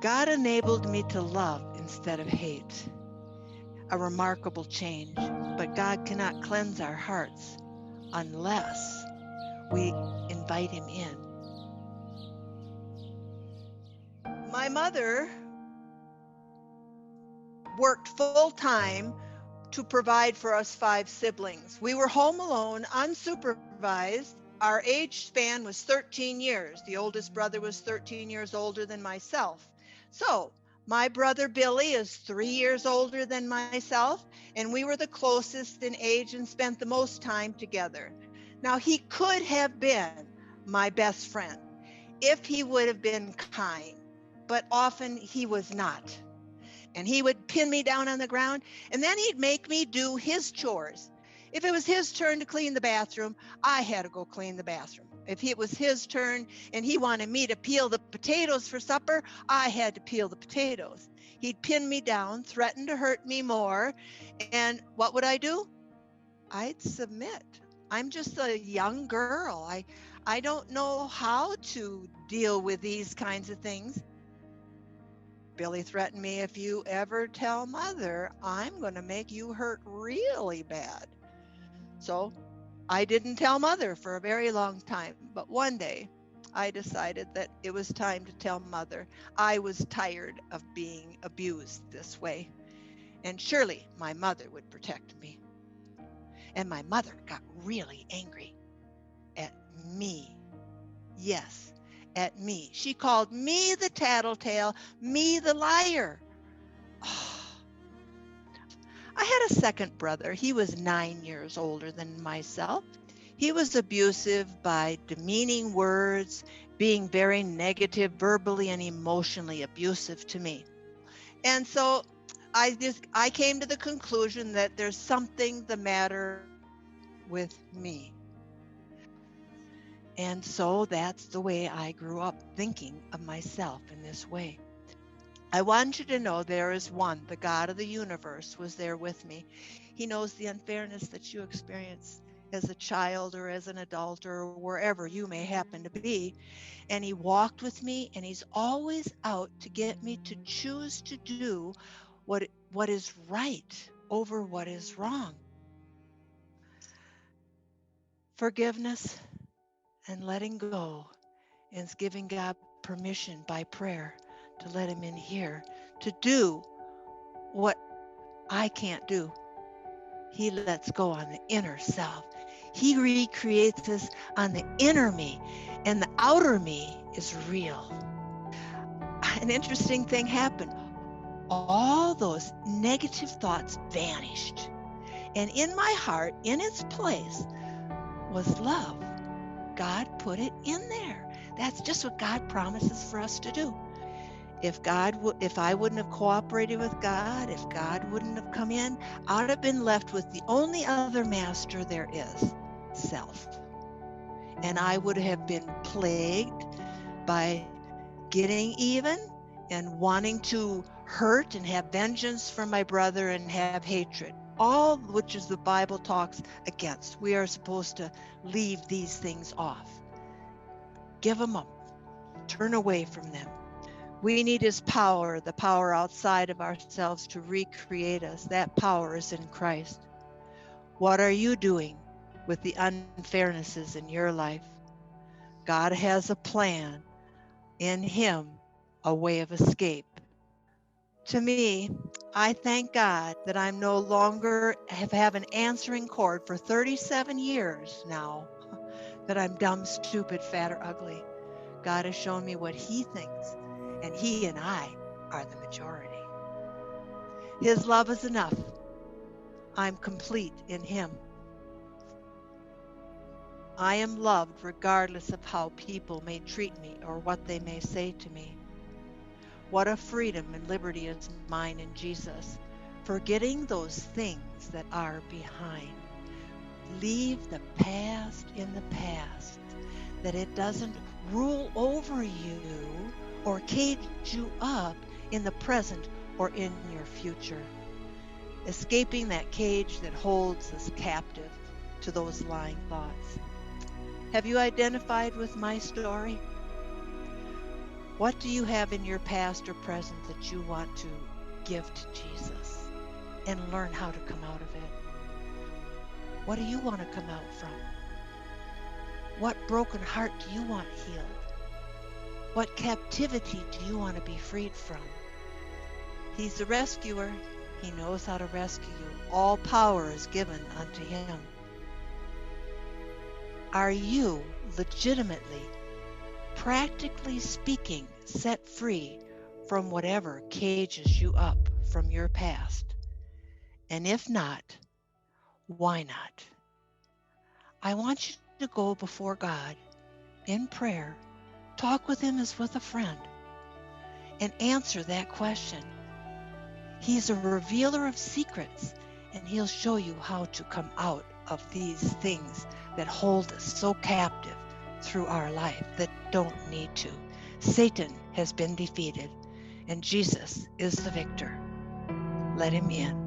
God enabled me to love instead of hate. A remarkable change, but God cannot cleanse our hearts unless we invite him in. My mother worked full-time to provide for us 5 siblings. We were home alone, unsupervised. Our age span was 13 years. The oldest brother was 13 years older than myself. So my brother Billy is 3 years older than myself, and we were the closest in age and spent the most time together. Now, he could have been my best friend if he would have been kind, but often he was not. And he would pin me down on the ground, and then he'd make me do his chores. If it was his turn to clean the bathroom, I had to go clean the bathroom. If it was his turn and he wanted me to peel the potatoes for supper, I had to peel the potatoes. He'd pin me down, threaten to hurt me more, and what would I do? I'd submit. I'm just a young girl. I don't know how to deal with these kinds of things. Billy threatened me, if you ever tell Mother, I'm going to make you hurt really bad. So I didn't tell Mother for a very long time, but one day I decided that it was time to tell Mother. I was tired of being abused this way, and surely my mother would protect me. And my mother got really angry at me. Yes, at me. She called me the tattletale, me the liar. I had a second brother. He was 9 years older than myself. He was abusive by demeaning words, being very negative, verbally and emotionally abusive to me. And so I came to the conclusion that there's something the matter with me. And so that's the way I grew up, thinking of myself in this way. I want you to know there is one, the God of the universe was there with me. He knows the unfairness that you experience as a child or as an adult or wherever you may happen to be. And he walked with me, and he's always out to get me to choose to do what is right over what is wrong. Forgiveness and letting go is giving God permission by prayer to let him in here to do what I can't do. He lets go on the inner self. He recreates us on the inner me, and the outer me is real. An interesting thing happened. All those negative thoughts vanished. And in my heart, in its place, was love. God put it in there. That's just what God promises for us to do. If I wouldn't have cooperated with God, if God wouldn't have come in, I would have been left with the only other master there is, self. And I would have been plagued by getting even and wanting to hurt and have vengeance for my brother and have hatred. All which is the Bible talks against. We are supposed to leave these things off. Give them up. Turn away from them. We need his power, the power outside of ourselves to recreate us. That power is in Christ. What are you doing with the unfairnesses in your life? God has a plan. In him, a way of escape. To me, I thank God that I'm no longer have an answering cord for 37 years now, that I'm dumb, stupid, fat, or ugly. God has shown me what he thinks, and he and I are the majority. His love is enough. I'm complete in him. I am loved regardless of how people may treat me or what they may say to me. What a freedom and liberty is mine in Jesus, forgetting those things that are behind. Leave the past in the past, that it doesn't rule over you or cage you up in the present or in your future. Escaping that cage that holds us captive to those lying thoughts. Have you identified with my story? What do you have in your past or present that you want to give to Jesus and learn how to come out of it? What do you want to come out from? What broken heart do you want healed? What captivity do you want to be freed from? He's the rescuer. He knows how to rescue you. All power is given unto him. Are you legitimately, practically speaking, set free from whatever cages you up from your past? And if not, why not? I want you to go before God in prayer, talk with him as with a friend, and answer that question. He's a revealer of secrets, and he'll show you how to come out of these things that hold us so captive through our life that don't need to. Satan has been defeated, and Jesus is the victor. Let him in.